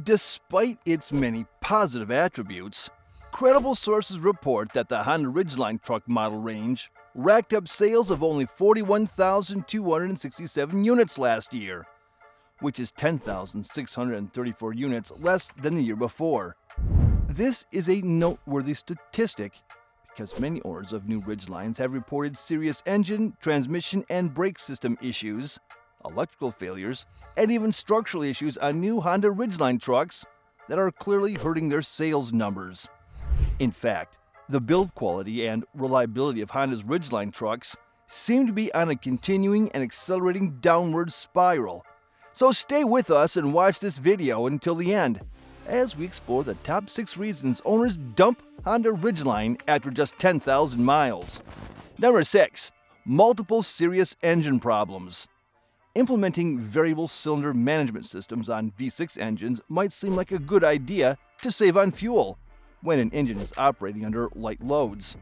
Despite its many positive attributes, credible sources report that the Honda Ridgeline truck model range racked up sales of only 41,267 units last year, which is 10,634 units less than the year before. This is a noteworthy statistic because many owners of new Ridgelines have reported serious engine, transmission, and brake system issues, electrical failures, and even structural issues on new Honda Ridgeline trucks that are clearly hurting their sales numbers. In fact, the build quality and reliability of Honda's Ridgeline trucks seem to be on a continuing and accelerating downward spiral. So stay with us and watch this video until the end, as we explore the top 6 reasons owners dump Honda Ridgeline after just 10,000 miles. Number 6. Multiple serious engine problems. Implementing variable cylinder management systems on V6 engines might seem like a good idea to save on fuel when an engine is operating under light loads.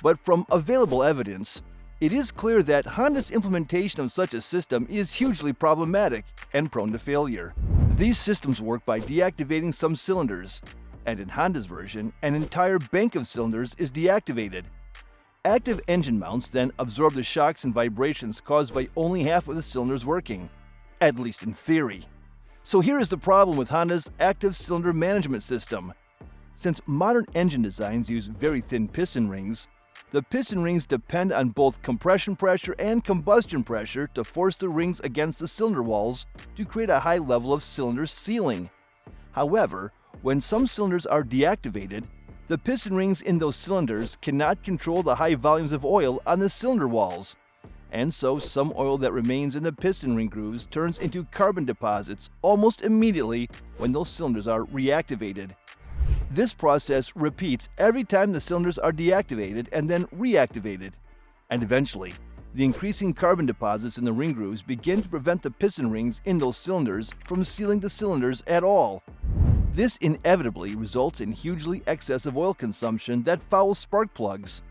But from available evidence, it is clear that Honda's implementation of such a system is hugely problematic and prone to failure. These systems work by deactivating some cylinders, and in Honda's version, an entire bank of cylinders is deactivated. Active engine mounts then absorb the shocks and vibrations caused by only half of the cylinders working, at least in theory. So here is the problem with Honda's active cylinder management system. Since modern engine designs use very thin piston rings, the piston rings depend on both compression pressure and combustion pressure to force the rings against the cylinder walls to create a high level of cylinder sealing. However, when some cylinders are deactivated, the piston rings in those cylinders cannot control the high volumes of oil on the cylinder walls, and so some oil that remains in the piston ring grooves turns into carbon deposits almost immediately when those cylinders are reactivated. This process repeats every time the cylinders are deactivated and then reactivated, and eventually, the increasing carbon deposits in the ring grooves begin to prevent the piston rings in those cylinders from sealing the cylinders at all. This inevitably results in hugely excessive oil consumption that fouls spark plugs,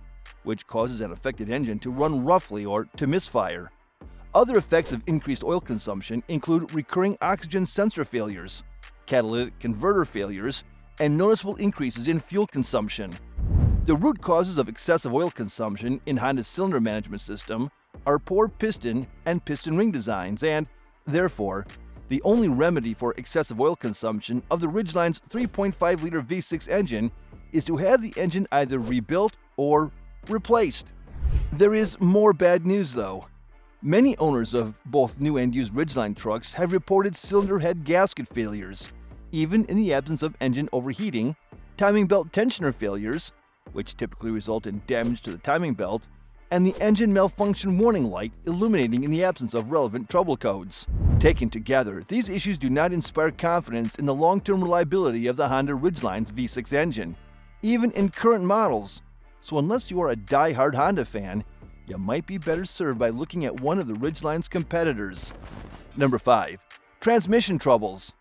which causes an affected engine to run roughly or to misfire. Other effects of increased oil consumption include recurring oxygen sensor failures, catalytic converter failures, and noticeable increases in fuel consumption. The root causes of excessive oil consumption in Honda's cylinder management system are poor piston and piston ring designs, and, therefore, the only remedy for excessive oil consumption of the Ridgeline's 3.5-liter V6 engine is to have the engine either rebuilt or replaced. There is more bad news, though. Many owners of both new and used Ridgeline trucks have reported cylinder head gasket failures, even in the absence of engine overheating, timing belt tensioner failures, which typically result in damage to the timing belt, and the engine malfunction warning light illuminating in the absence of relevant trouble codes. Taken together, these issues do not inspire confidence in the long-term reliability of the Honda Ridgeline's V6 engine, even in current models. So unless you are a die-hard Honda fan, you might be better served by looking at one of the Ridgeline's competitors. Number 5. Transmission troubles.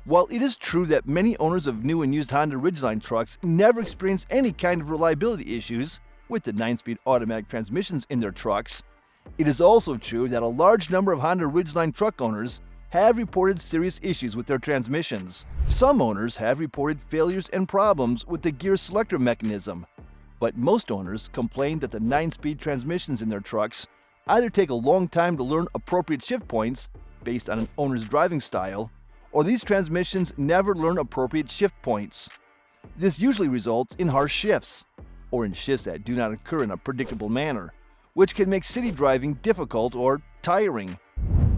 While it is true that many owners of new and used Honda Ridgeline trucks never experience any kind of reliability issues with the 9-speed automatic transmissions in their trucks, it is also true that a large number of Honda Ridgeline truck owners have reported serious issues with their transmissions. Some owners have reported failures and problems with the gear selector mechanism, but most owners complain that the 9-speed transmissions in their trucks either take a long time to learn appropriate shift points based on an owner's driving style, or these transmissions never learn appropriate shift points. This usually results in harsh shifts, or in shifts that do not occur in a predictable manner, which can make city driving difficult or tiring.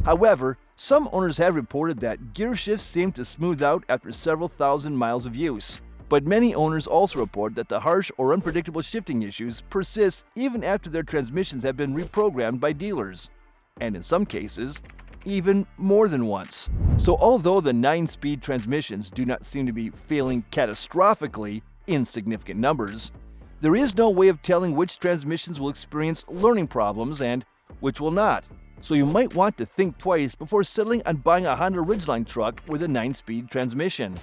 However, some owners have reported that gear shifts seem to smooth out after several thousand miles of use. But many owners also report that the harsh or unpredictable shifting issues persist even after their transmissions have been reprogrammed by dealers, and in some cases, even more than once. So although the 9-speed transmissions do not seem to be failing catastrophically in significant numbers, there is no way of telling which transmissions will experience learning problems and which will not. So you might want to think twice before settling on buying a Honda Ridgeline truck with a 9-speed transmission.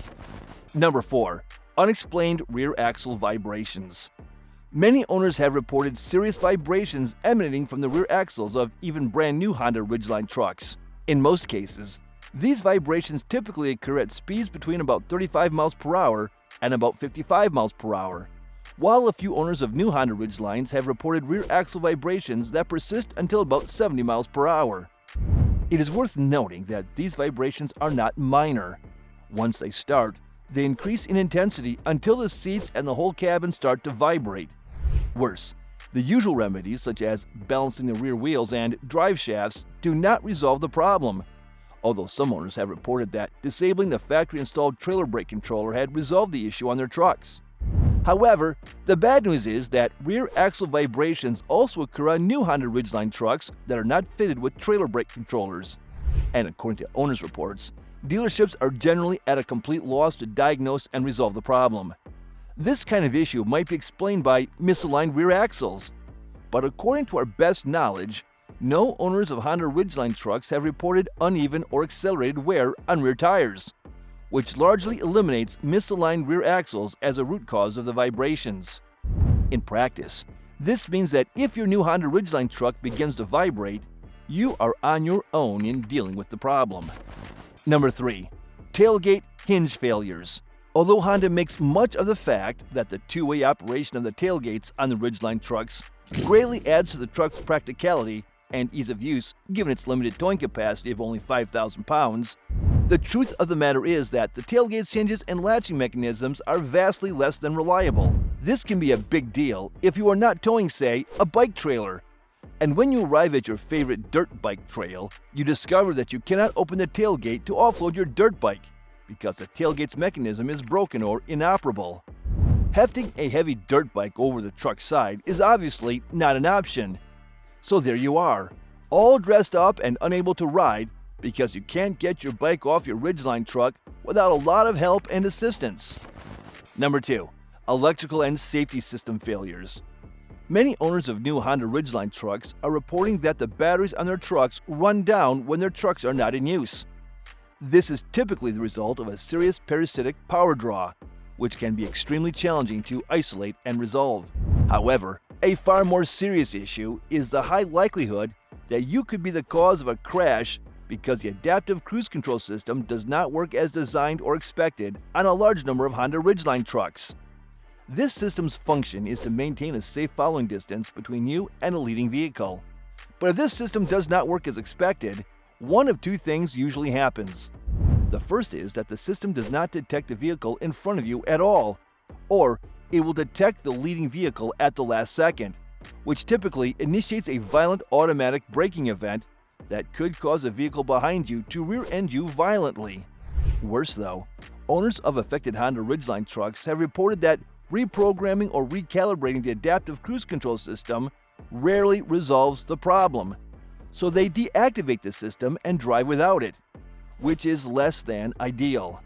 Number 4. Unexplained rear axle vibrations. Many owners have reported serious vibrations emanating from the rear axles of even brand new Honda Ridgeline trucks. In most cases, These vibrations typically occur at speeds between about 35 miles per hour and about 55 miles per hour, while a few owners of new Honda Ridgelines have reported rear axle vibrations that persist until about 70 miles per hour. It is worth noting that these vibrations are not minor. Once they start, they increase in intensity until the seats and the whole cabin start to vibrate. Worse, the usual remedies such as balancing the rear wheels and drive shafts do not resolve the problem, although some owners have reported that disabling the factory-installed trailer brake controller had resolved the issue on their trucks. However, the bad news is that rear axle vibrations also occur on new Honda Ridgeline trucks that are not fitted with trailer brake controllers. And according to owners' reports, dealerships are generally at a complete loss to diagnose and resolve the problem. This kind of issue might be explained by misaligned rear axles, but according to our best knowledge, no owners of Honda Ridgeline trucks have reported uneven or accelerated wear on rear tires, which largely eliminates misaligned rear axles as a root cause of the vibrations. In practice, this means that if your new Honda Ridgeline truck begins to vibrate, you are on your own in dealing with the problem. Number 3. Tailgate hinge failures. Although Honda makes much of the fact that the two-way operation of the tailgates on the Ridgeline trucks greatly adds to the truck's practicality and ease of use given its limited towing capacity of only 5,000 pounds, the truth of the matter is that the tailgate's hinges and latching mechanisms are vastly less than reliable. This can be a big deal if you are not towing, say, a bike trailer. And when you arrive at your favorite dirt bike trail, you discover that you cannot open the tailgate to offload your dirt bike because the tailgate's mechanism is broken or inoperable. Hefting a heavy dirt bike over the truck's side is obviously not an option. So there you are, all dressed up and unable to ride because you can't get your bike off your Ridgeline truck without a lot of help and assistance. Number 2. Electrical and safety system failures. Many owners of new Honda Ridgeline trucks are reporting that the batteries on their trucks run down when their trucks are not in use. This is typically the result of a serious parasitic power draw, which can be extremely challenging to isolate and resolve. However, a far more serious issue is the high likelihood that you could be the cause of a crash because the adaptive cruise control system does not work as designed or expected on a large number of Honda Ridgeline trucks. This system's function is to maintain a safe following distance between you and a leading vehicle. But if this system does not work as expected, one of two things usually happens. The first is that the system does not detect the vehicle in front of you at all, or it will detect the leading vehicle at the last second, which typically initiates a violent automatic braking event that could cause a vehicle behind you to rear-end you violently. Worse though, owners of affected Honda Ridgeline trucks have reported that reprogramming or recalibrating the adaptive cruise control system rarely resolves the problem, so they deactivate the system and drive without it, which is less than ideal.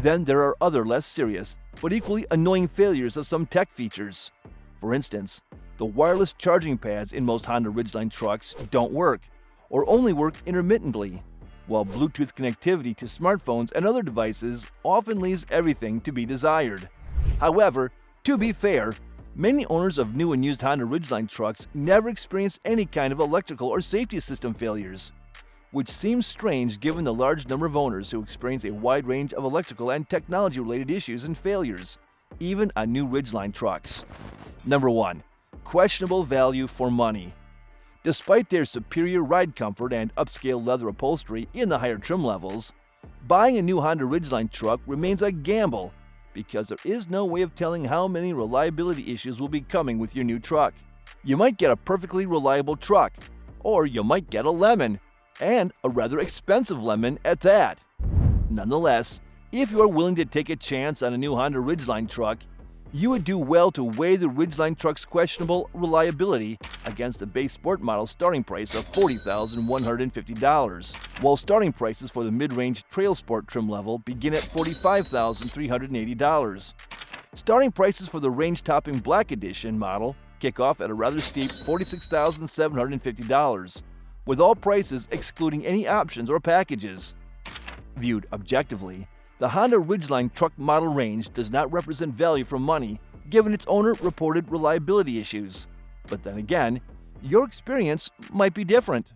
Then there are other less serious but equally annoying failures of some tech features. For instance, the wireless charging pads in most Honda Ridgeline trucks don't work, or only work intermittently, while Bluetooth connectivity to smartphones and other devices often leaves everything to be desired. However, to be fair, many owners of new and used Honda Ridgeline trucks never experience any kind of electrical or safety system failures, which seems strange given the large number of owners who experience a wide range of electrical and technology-related issues and failures, even on new Ridgeline trucks. Number 1. Questionable value for money. Despite their superior ride comfort and upscale leather upholstery in the higher trim levels, buying a new Honda Ridgeline truck remains a gamble because there is no way of telling how many reliability issues will be coming with your new truck. You might get a perfectly reliable truck, or you might get a lemon, and a rather expensive lemon at that. Nonetheless, if you are willing to take a chance on a new Honda Ridgeline truck, you would do well to weigh the Ridgeline truck's questionable reliability against the base sport model starting price of $40,150, while starting prices for the mid-range trail sport trim level begin at $45,380. Starting prices for the range-topping Black Edition model kick off at a rather steep $46,750, with all prices excluding any options or packages. Viewed objectively, the Honda Ridgeline truck model range does not represent value for money given its owner-reported reliability issues. But then again, your experience might be different.